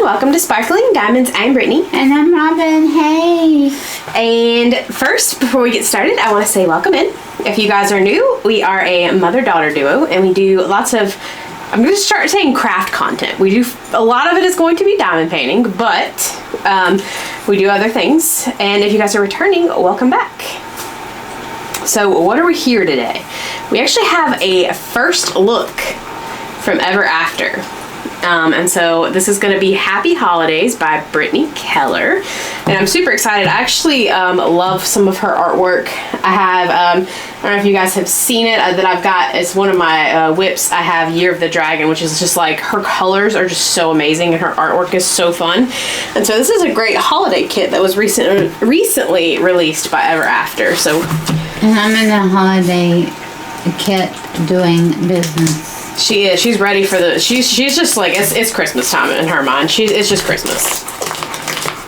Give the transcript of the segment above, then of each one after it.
welcome to Sparkling Diamonds. I'm Brittany. And I'm Robin. Hey. And first, before we get started, I want to say welcome in. If you guys are new, we are a mother-daughter duo, and we do lots of, I'm going to start saying craft content. We do, a lot of it is going to be diamond painting, but we do other things. And if you guys are returning, welcome back. So what are we here today? We actually have a first look from Ever After. And so this is going to be Happy Holidays by Brittany Keller. And I'm super excited. I actually love some of her artwork. I have, I don't know if you guys have seen it, that I've got, it's one of my whips. I have Year of the Dragon, which is just like, her colors are just so amazing and her artwork is so fun. And so this is a great holiday kit that was recently released by Ever After. So, and I'm in the holiday kit doing business. She is. She's ready for the. She's just like it's Christmas time in her mind. It's just Christmas.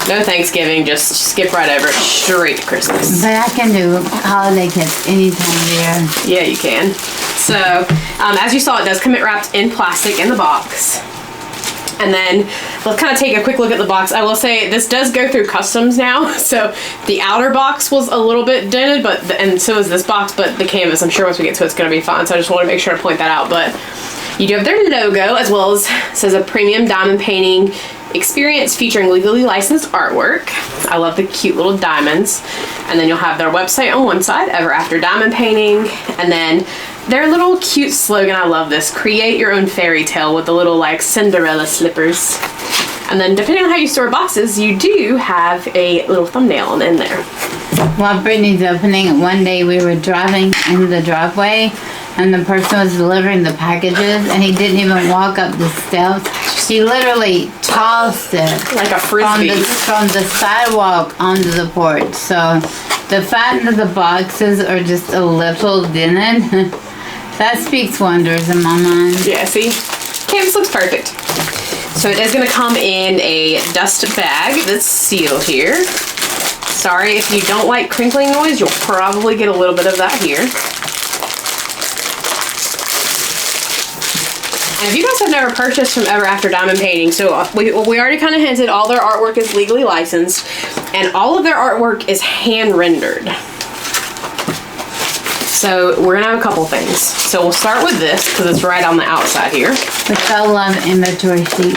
No Thanksgiving. Just skip right over it. Straight to Christmas. But I can do holiday kits any time of year. Yeah, you can. So, as you saw, it does come wrapped in plastic in the box. And then let's kind of take a quick look at the box. I will say this does go through customs now. So the outer box was a little bit dented, and so is this box, but the canvas, I'm sure once we get to it's going to be fine. So I just want to make sure to point that out. But you do have their logo, as well as says a premium diamond painting experience featuring legally licensed artwork. I love the cute little diamonds. And then you'll have their website on one side, Ever After Diamond Painting. And then their little cute slogan, I love this, create your own fairy tale, with the little like Cinderella slippers. And then depending on how you store boxes, you do have a little thumbnail in there. While Brittany's opening it, one day we were driving in the driveway and the person was delivering the packages and he didn't even walk up the steps. He literally tossed it like a frisbee from the sidewalk onto the porch. So the fact that the boxes are just a little dented, that speaks wonders in my mind. Yeah, see? Canvas looks perfect. So it is going to come in a dust bag that's sealed here. Sorry, if you don't like crinkling noise, you'll probably get a little bit of that here. And if you guys have never purchased from Ever After Diamond Painting, so we already kind of hinted, all their artwork is legally licensed, and all of their artwork is hand rendered. So we're gonna have a couple things. So we'll start with this because it's right on the outside here. Which I love inventory sheets.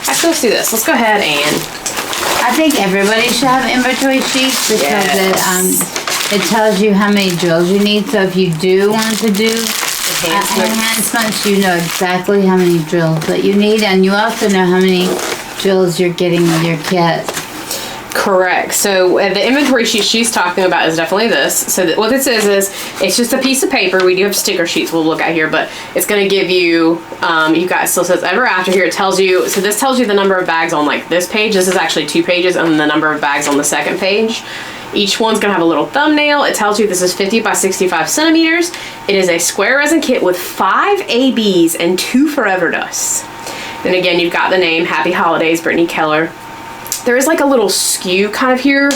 Actually, let's do this. Let's go ahead and. I think everybody should have inventory sheets because it tells you how many drills you need. So if you do want to do enhancements, you know exactly how many drills that you need, and you also know how many drills you're getting with your kit. Correct. So the inventory sheet she's talking about is definitely this. So what this is it's just a piece of paper. We do have sticker sheets we'll look at here, but it's going to give you, you guys, still says Ever After here. It tells you, so this tells you the number of bags on like this page. This is actually 2 pages, and the number of bags on the second page. Each one's going to have a little thumbnail. It tells you this is 50 by 65 centimeters. It is a square resin kit with 5 ABs and 2 Forever Dusts. Then again, you've got the name, Happy Holidays, Brittany Keller. There is like a little skew kind of here,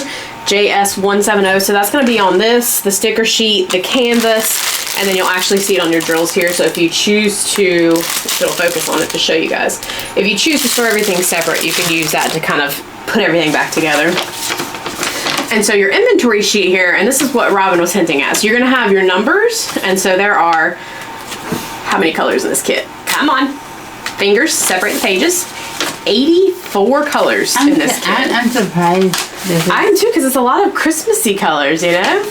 JS170. So that's going to be on this, the sticker sheet, the canvas, and then you'll actually see it on your drills here. So if you choose to, it'll focus on it to show you guys. If you choose to store everything separate, you can use that to kind of put everything back together. And so your inventory sheet here, and this is what Robin was hinting at. So you're going to have your numbers, and so there are, how many colors in this kit? Come on. Fingers, separate the pages. 84 colors in this kit. I'm surprised. I am too, because it's a lot of Christmassy colors, you know?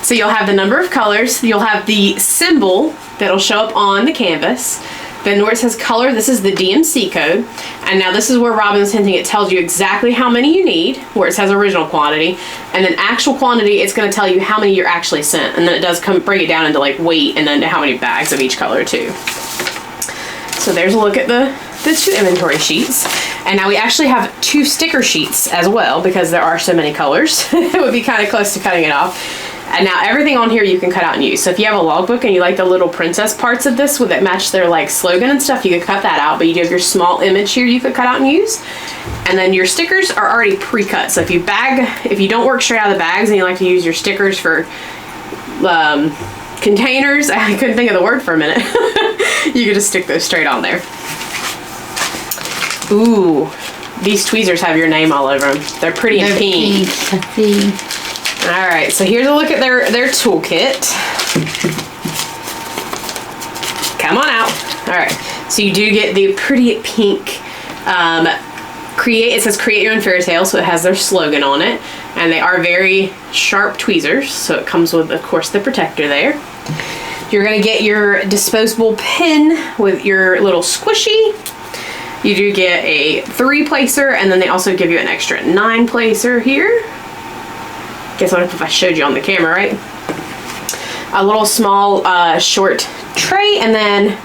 So you'll have the number of colors. You'll have the symbol that'll show up on the canvas. Then where it says color, this is the DMC code. And now this is where Robin's hinting. It tells you exactly how many you need, where it says original quantity. And then actual quantity, it's going to tell you how many you're actually sent. And then it does break it down into like weight and then how many bags of each color too. So there's a look at the 2 inventory sheets. And now we actually have 2 sticker sheets as well, because there are so many colors. It would be kind of close to cutting it off. And now everything on here you can cut out and use. So if you have a logbook and you like the little princess parts of this that match their like slogan and stuff, you could cut that out. But you do have your small image here you could cut out and use. And then your stickers are already pre-cut. So if you don't work straight out of the bags and you like to use your stickers for containers, I couldn't think of the word for a minute. You could just stick those straight on there. Ooh, these tweezers have your name all over them. They're pretty and pink. I see. All right, so here's a look at their toolkit. Come on out. All right, so you do get the pretty pink, it says create your own fairy tale, so it has their slogan on it. And they are very sharp tweezers, so it comes with, of course, the protector there. You're gonna get your disposable pin with your little squishy. You do get a 3-placer, and then they also give you an extra 9-placer here. Guess what if I showed you on the camera, right? A little small, short tray, and then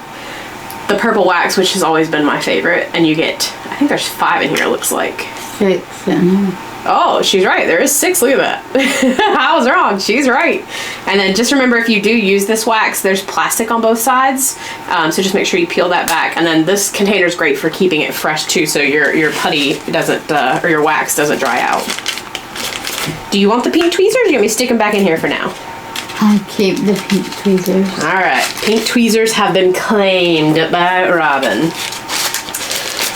the purple wax, which has always been my favorite. And you get, I think there's 5 in here, it looks like. 6 in here. Oh, she's right. There is 6. Look at that. I was wrong. She's right. And then just remember, if you do use this wax, there's plastic on both sides. So just make sure you peel that back. And then this container is great for keeping it fresh too, so your putty doesn't, or your wax doesn't dry out. Do you want the pink tweezers, or do you want me to stick them back in here for now? I keep the pink tweezers. All right. Pink tweezers have been claimed by Robin.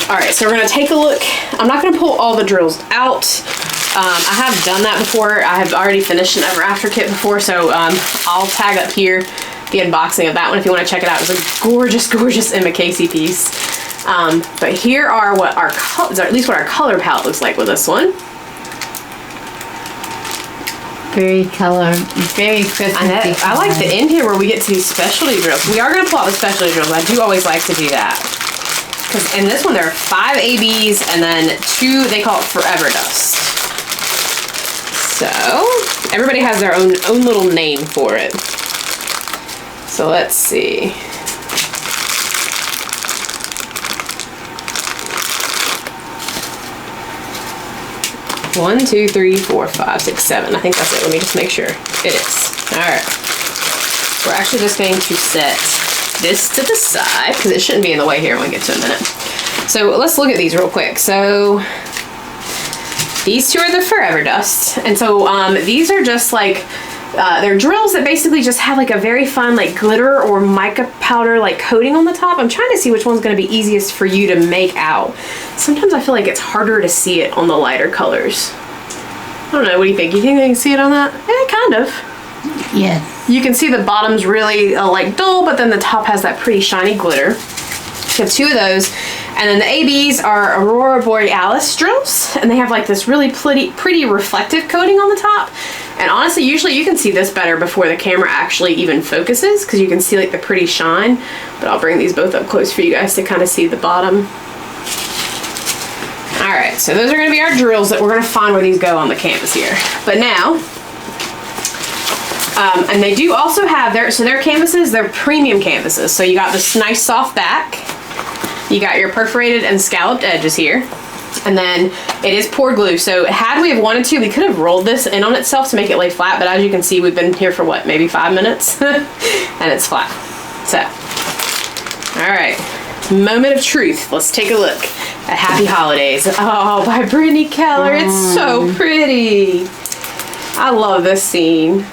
All right, so we're gonna take a look. I'm not gonna pull all the drills out. I have done that before. I have already finished an Ever After kit before, so I'll tag up here the unboxing of that one if you want to check it out. It's a gorgeous, gorgeous Emma Casey piece. But here are what our at least what our color palette looks like with this one. Very Christmassy. I like the end here where we get to these specialty drills. We are gonna pull out the specialty drills. I do always like to do that. Because in this one there are 5 ABs and then 2, they call it Forever Dust. So everybody has their own little name for it. So let's see. One, 2, 3, 4, 5, 6, 7. I think that's it. Let me just make sure. It is. All right. We're actually just going to set this to the side because it shouldn't be in the way here when we get to a minute. So let's look at these real quick. So these 2 are the Forever Dust. And so these are just like, they're drills that basically just have like a very fun like glitter or mica powder like coating on the top. I'm trying to see which one's going to be easiest for you to make out. Sometimes I feel like it's harder to see it on the lighter colors. I don't know, what do you think? You think they can see it on that? Yeah, kind of. Yes. You can see the bottom's really like dull, but then the top has that pretty shiny glitter. You have 2 of those. And then the ABs are Aurora Borealis drills, and they have like this really pretty reflective coating on the top. And honestly, usually you can see this better before the camera actually even focuses, because you can see like the pretty shine. But I'll bring these both up close for you guys to kind of see the bottom. All right, so those are going to be our drills that we're going to find where these go on the canvas here. But now, and they do also have their canvases, they're premium canvases. So you got this nice soft back. You got your perforated and scalloped edges here. And then it is poured glue. So had we have wanted to, we could have rolled this in on itself to make it lay flat. But as you can see, we've been here for what, maybe 5 minutes? And it's flat. So, all right. Moment of truth. Let's take a look at Happy Holidays. Oh, by Brittany Keller. It's so pretty. I love this scene.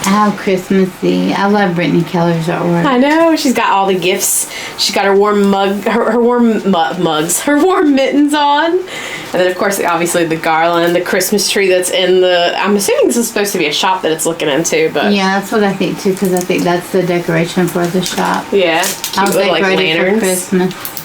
How Christmassy. I love Brittany Keller's artwork. I know. She's got all the gifts. She's got her warm mug, her warm mugs, her warm mittens on. And then, of course, obviously the garland, the Christmas tree that's in the, I'm assuming this is supposed to be a shop that it's looking into, but. Yeah, that's what I think too, because I think that's the decoration for the shop. Yeah. I'll little, like, lanterns. For Christmas.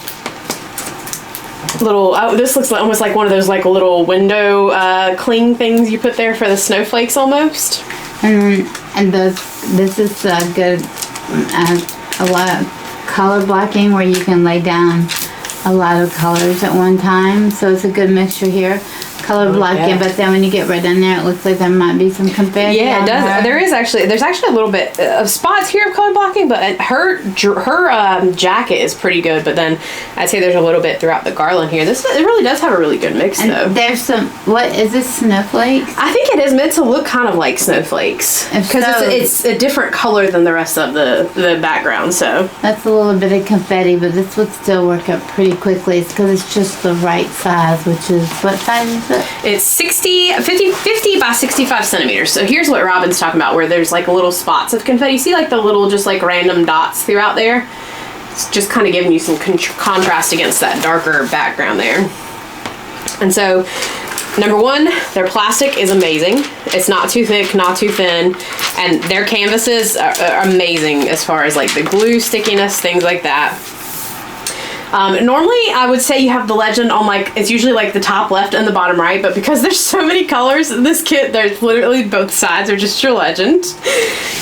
Little, oh, this looks almost like one of those like little window cling things you put there for the snowflakes almost. And this is good, a lot of color blocking where you can lay down a lot of colors at one time. So it's a good mixture here. Color blocking, yeah. But then when you get right in there, it looks like there might be some confetti. Yeah, it does. There's actually a little bit of spots here of color blocking, but her jacket is pretty good. But then I'd say there's a little bit throughout the garland here. It really does have a really good mix, though. There's some. What is this? Snowflakes? I think it is meant to look kind of like snowflakes because it's a different color than the rest of the background. So that's a little bit of confetti, but this would still work up pretty quickly. It's because it's just the right size, which is what size is it? It's 50 by 65 centimeters. So here's what Robin's talking about, where there's like little spots of confetti. You see like the little just like random dots throughout there? It's just kind of giving you some contrast against that darker background there. And so, number one, their plastic is amazing. It's not too thick, not too thin, and their canvases are amazing as far as like the glue stickiness, things like that. Normally, I would say you have the legend on like, it's usually like the top left and the bottom right, but because there's so many colors in this kit, there's literally both sides are just your legend.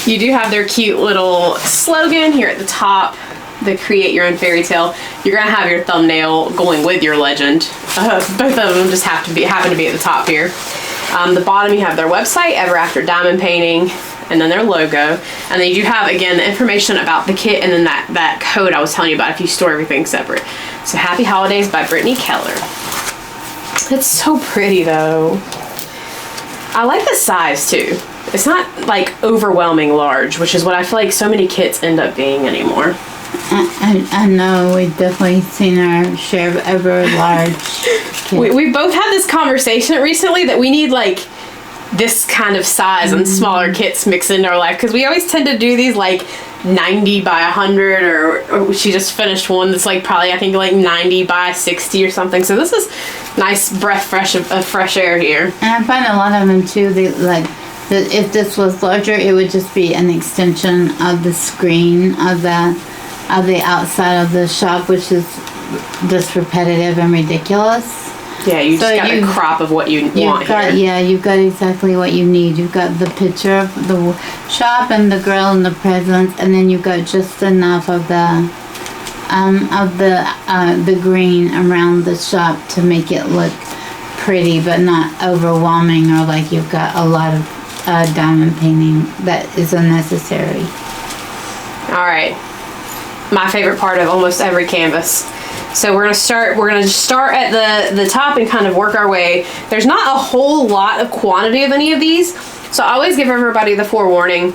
You do have their cute little slogan here at the top, the create your own fairy tale. You're gonna have your thumbnail going with your legend. Both of them just happen to be at the top here. The bottom, you have their website, Ever After Diamond Painting, and then their logo. And then you do have, again, the information about the kit and then that code I was telling you about if you store everything separate. So Happy Holidays by Brittany Keller. It's so pretty though. I like the size too. It's not like overwhelming large, which is what I feel like so many kits end up being anymore. I know, we've definitely seen our share of ever large kits. We both had this conversation recently that we need like this kind of size and smaller kits mixed into our life, because we always tend to do these like 90 by 100, or she just finished one that's like probably I think like 90 by 60 or something. So this is nice breath of fresh air here. And I find a lot of them too, they like, if this was larger, it would just be an extension of the screen of the outside of the shop, which is just repetitive and ridiculous. Yeah, you just got a crop of what you want here. Yeah, you've got exactly what you need. You've got the picture of the shop and the girl and the presents, and then you've got just enough of the green around the shop to make it look pretty, but not overwhelming or like you've got a lot of diamond painting that is unnecessary. All right, my favorite part of almost every canvas. So we're gonna start at the top and kind of work our way. There's not a whole lot of quantity of any of these, so I always give everybody the forewarning.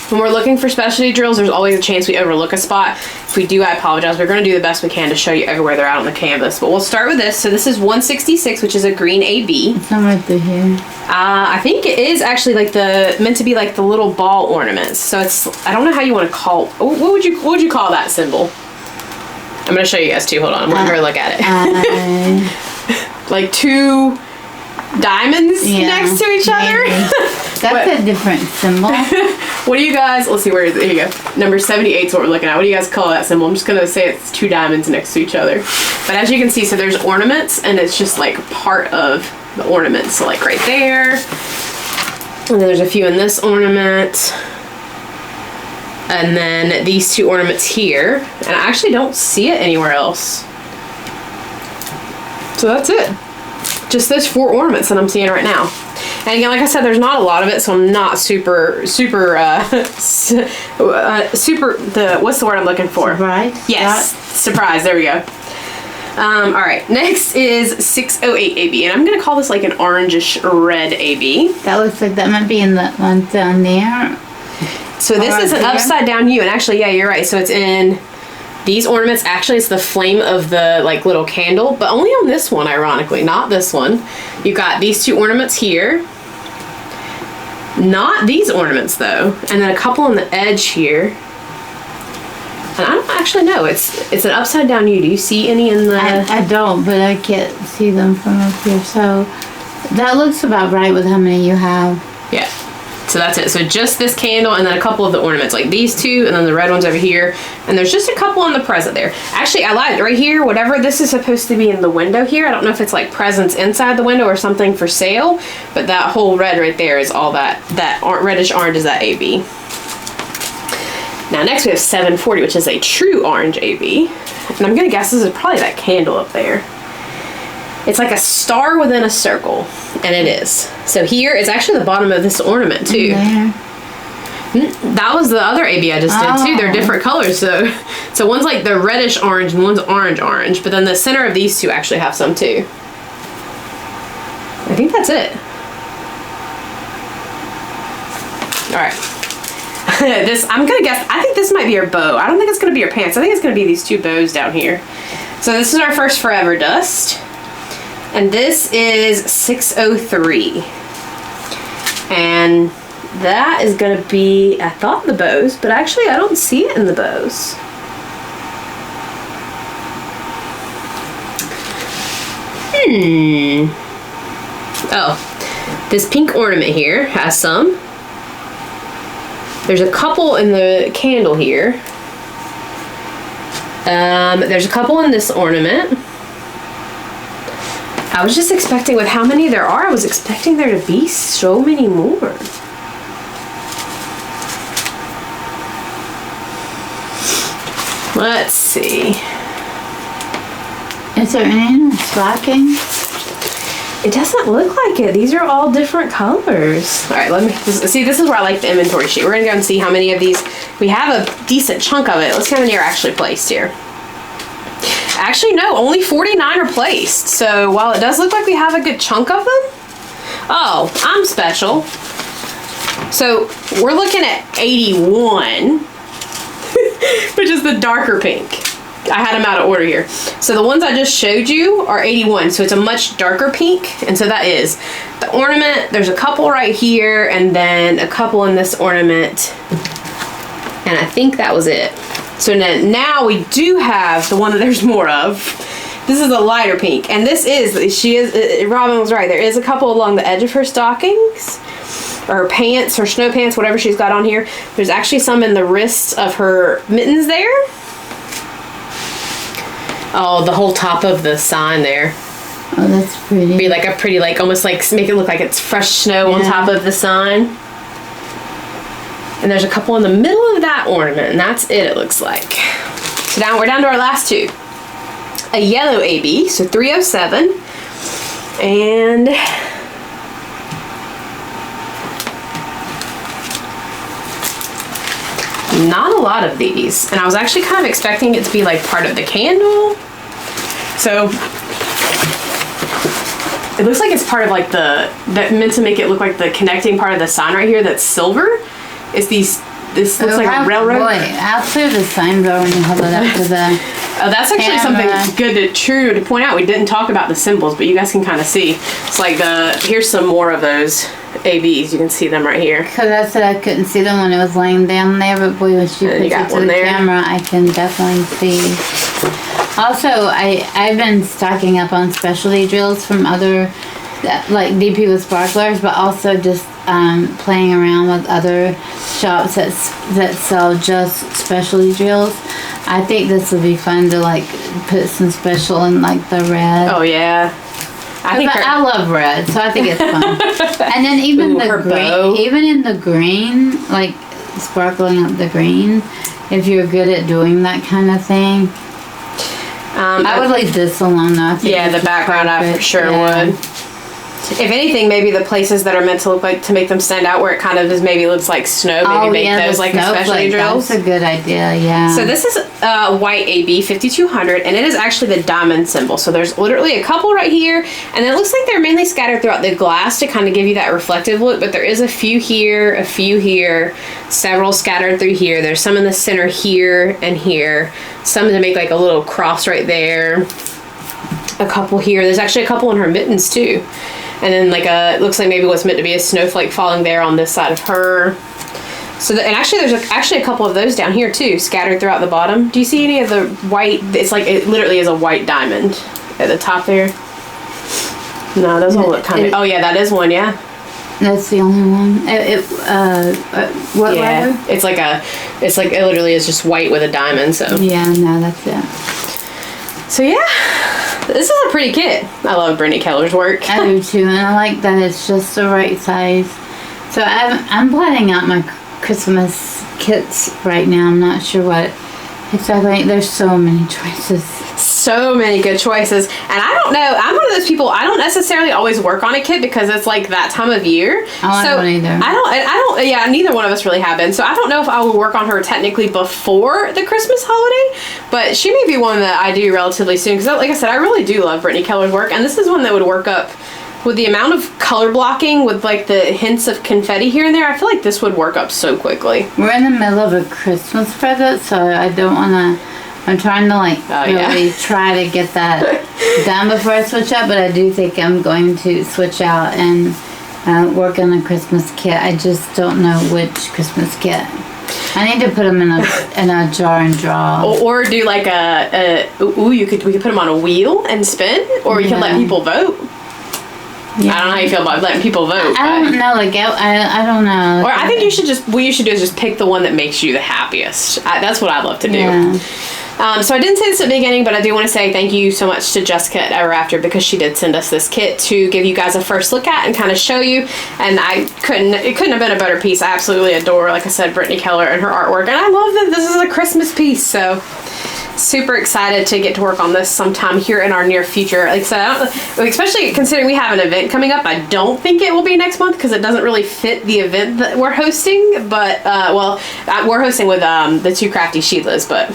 When we're looking for specialty drills, there's always a chance we overlook a spot. If we do, I apologize. We're gonna do the best we can to show you everywhere they're out on the canvas. But we'll start with this. So this is 166, which is a green AB. It's not right through here. I think it is actually like meant to be like the little ball ornaments. So it's, I don't know how you want to call, what would you call that symbol? I'm going to show you guys too. Hold on. I'm going to look at it. Like two diamonds next to each other. That's a different symbol. What do you guys, let's see, where is it? Here you go. Number 78 is what we're looking at. What do you guys call that symbol? I'm just going to say it's two diamonds next to each other. But as you can see, so there's ornaments and it's just like part of the ornaments. So like right there. And then there's a few in this ornament. And then these two ornaments here. And I actually don't see it anywhere else. So that's it. Just those four ornaments that I'm seeing right now. And again, like I said, there's not a lot of it, so I'm not super, what's the word I'm looking for? Surprise? Yes, surprise, there we go. All right, next is 608 AB, and I'm gonna call this like an orangish red AB. That looks like that might be in the one down there. So this is an upside down U, and actually, yeah, you're right. So it's in these ornaments. Actually, it's the flame of the like little candle, but only on this one, ironically, not this one. You've got these two ornaments here. Not these ornaments though, and then a couple on the edge here. And I don't actually know. It's an upside down U. Do you see any in the? I don't, but I can't see them from up here. So that looks about right with how many you have. Yeah. So that's it. So just this candle and then a couple of the ornaments, like these two and then the red ones over here. And there's just a couple on the present there. Actually, I lied. Right here, whatever this is supposed to be in the window here. I don't know if it's like presents inside the window or something for sale, but that whole red right there is all that reddish orange is that AB. Now next we have 740, which is a true orange AB. And I'm gonna guess this is probably that candle up there. It's like a star within a circle, and it is. So here is actually the bottom of this ornament too. That was the other AB I just did too. They're different colors, so one's like the reddish orange and one's orange, but then the center of these two actually have some too. I think that's it. All right. I'm gonna guess, I think this might be your bow. I don't think it's gonna be your pants. I think it's gonna be these two bows down here. So this is our first Forever Dust. And this is 603. And that is gonna be, I thought the bows, but actually I don't see it in the bows. Oh, this pink ornament here has some. There's a couple in the candle here. There's a couple in this ornament. I was just expecting, with how many there are, I was expecting there to be so many more. Let's see. Is there any in the stocking? It doesn't look like it. These are all different colors. All right, let me see. This is where I like the inventory sheet. We're gonna go and see how many of these. We have a decent chunk of it. Let's see how many are actually placed here. Actually, no, only 49 are placed. So while it does look like we have a good chunk of them, oh, I'm special. So we're looking at 81, which is the darker pink. I had them out of order here. So the ones I just showed you are 81, so it's a much darker pink, and so that is the ornament. There's a couple right here, and then a couple in this ornament, and I think that was it. So now we do have the one that there's more of. This is a lighter pink, and this is, Robin was right, there is a couple along the edge of her stockings, or her pants, her snow pants, whatever she's got on here. There's actually some in the wrists of her mittens there. Oh, the whole top of the sign there. Oh, that's pretty. Be like a pretty, like, almost like make it look like it's fresh snow on top of the sign. And there's a couple in the middle of that ornament, and that's it looks like. So now we're down to our last two. A yellow AB, so 307. And not a lot of these. And I was actually kind of expecting it to be like part of the candle. So it looks like it's part of like that meant to make it look like the connecting part of the sign right here that's silver. It's this looks like a railroad. Boy, I'll clear the sign though when you hold it up to the oh, that's actually camera. something good to point out. We didn't talk about the symbols, but you guys can kind of see. It's like here's some more of those ABs. You can see them right here. Because I said I couldn't see them when it was laying down there, but boy, when she puts it to the camera, I can definitely see. Also, I've been stocking up on specialty drills from other, like DP with sparklers, but also just playing around with other shops that sell just specialty drills. I think this would be fun to like put some special in like the red. Oh yeah. I love red, so I think it's fun. And then even the green, even in the green, like sparkling up the green, if you're good at doing that kind of thing. I would leave this alone though. Yeah, the background I for sure would. If anything, maybe the places that are meant to look like, to make them stand out, where it kind of is maybe looks like snow, maybe make those like specialty drills. That's a good idea, yeah. So this is white AB 5200, and it is actually the diamond symbol. So there's literally a couple right here, and it looks like they're mainly scattered throughout the glass to kind of give you that reflective look, but there is a few here, several scattered through here. There's some in the center here and here, some to make like a little cross right there, a couple here. There's actually a couple in her mittens too. And then like it looks like maybe what's meant to be a snowflake falling there on this side of her. So and actually there's actually a couple of those down here too, scattered throughout the bottom. Do you see any of the white? It's like, it literally is a white diamond at the top there. No, those all look kind of, oh yeah, that is one, yeah. That's the only one. What yeah, letter? It's like it literally is just white with a diamond, so. Yeah, no, that's it. So yeah, this is a pretty kit. I love Brittany Keller's work. I do too, and I like that it's just the right size. So I'm planning out my Christmas kits right now. I'm not sure what exactly. There's so many choices. So many good choices. And I don't know, I'm one of those people, I don't necessarily always work on a kit because it's like that time of year. I don't either. I don't, yeah, neither one of us really have been. So I don't know if I would work on her technically before the Christmas holiday, but she may be one that I do relatively soon. Because like I said, I really do love Brittany Keller's work. And this is one that would work up with the amount of color blocking with like the hints of confetti here and there. I feel like this would work up so quickly. We're in the middle of a Christmas present, so I don't want to, I'm trying to like really try to get that done before I switch out, but I do think I'm going to switch out and work on a Christmas kit. I just don't know which Christmas kit. I need to put them in a jar and draw. Or do like we could put them on a wheel and spin, or you can let people vote. Yeah. I don't know how you feel about letting people vote. I don't know. Like I don't know. Or I think what you should do is just pick the one that makes you the happiest. That's what I'd love to do. Yeah. So I didn't say this at the beginning, but I do want to say thank you so much to Jessica at Ever After, because she did send us this kit to give you guys a first look at and kind of show you. And it couldn't have been a better piece. I absolutely adore, like I said, Brittany Keller and her artwork. And I love that this is a Christmas piece. So super excited to get to work on this sometime here in our near future. Like I said, especially considering we have an event coming up. I don't think it will be next month because it doesn't really fit the event that we're hosting. But, we're hosting with the Two Crafty Sheilas, but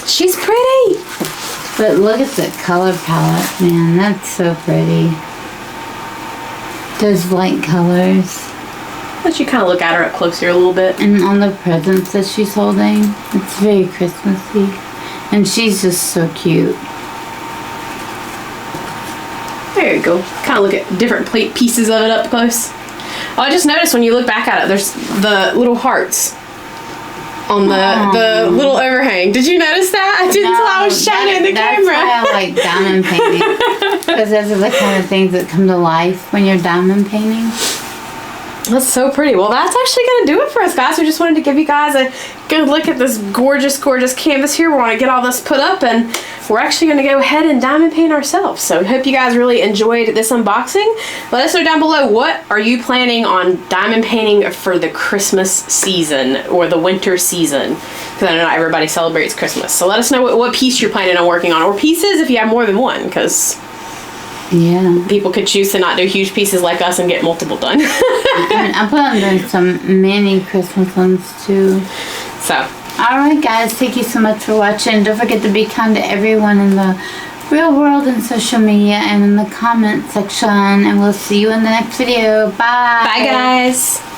she's pretty. But look at the color palette, man. That's so pretty. Those light colors. Let you kind of look at her up closer a little bit. And on the presents that she's holding, it's very Christmassy. And she's just so cute. There you go. Kind of look at different pieces of it up close. Oh, I just noticed when you look back at it, there's the little hearts on the little overhang. Did you notice that? I didn't until I was shining the camera. That's why I like diamond painting. Because those are the kind of things that come to life when you're diamond painting. That's so pretty. Well, that's actually going to do it for us, guys. We just wanted to give you guys a good look at this gorgeous, gorgeous canvas here. We want to get all this put up, and we're actually going to go ahead and diamond paint ourselves. So I hope you guys really enjoyed this unboxing. Let us know down below, what are you planning on diamond painting for the Christmas season or the winter season? Because I know not everybody celebrates Christmas. So let us know what piece you're planning on working on, or pieces if you have more than one, because yeah, people could choose to not do huge pieces like us and get multiple done. I plan on doing some mini Christmas ones too. So, alright guys, thank you so much for watching. Don't forget to be kind to everyone in the real world and social media and in the comment section. And we'll see you in the next video. Bye. Bye guys.